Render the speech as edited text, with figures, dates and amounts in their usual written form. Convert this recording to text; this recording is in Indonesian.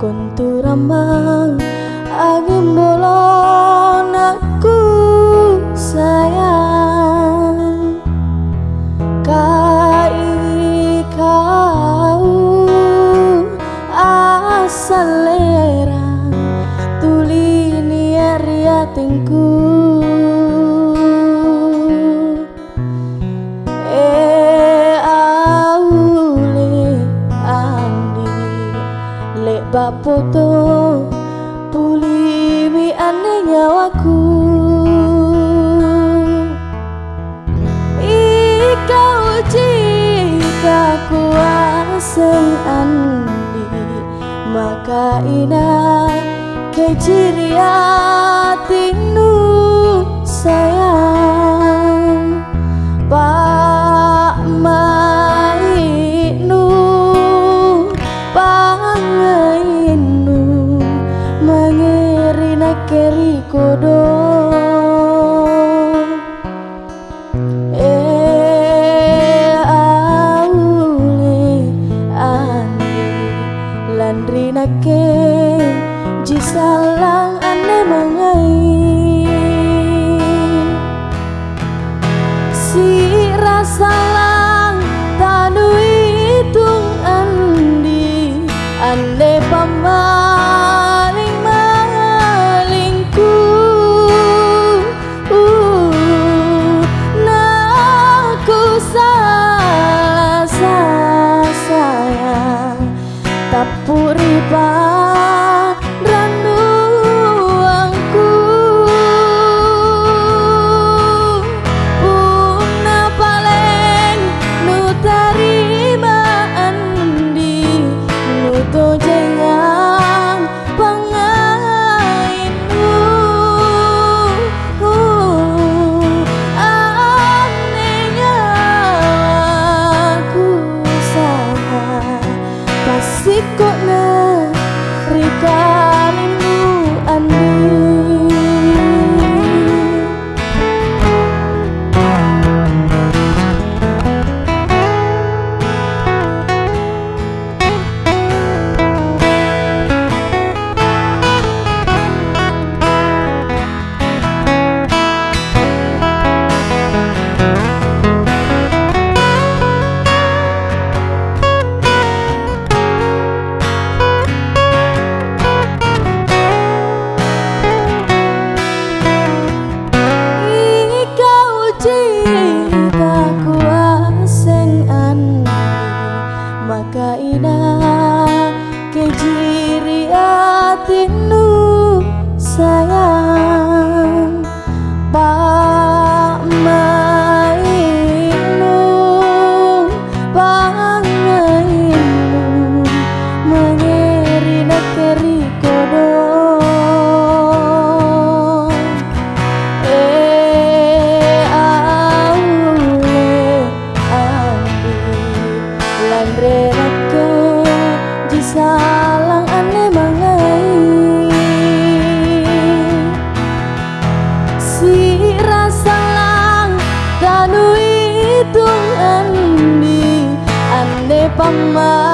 Kunturamang angin bolon aku sayang kai kau asal lerang tuli niar yatingku bapoto pulimi ane nyawaku ikau jika kuaseng andi maka ina keciri hatinu sayang Pak Mainu keri kodo aule ane landri nake jisalang ane mangai si rasalang tanu hitung andi ande pamaling tapuripa randuangku puna paling nu tarima andi nu to jengang pangainu anehnya aku sama pasiko na rikalimu andi maka ina kejiri hatinu sayang Pak Mainu pangainu mengeri nakeri kodo salang ane mangai si rasalang tanu hitung andi ande pama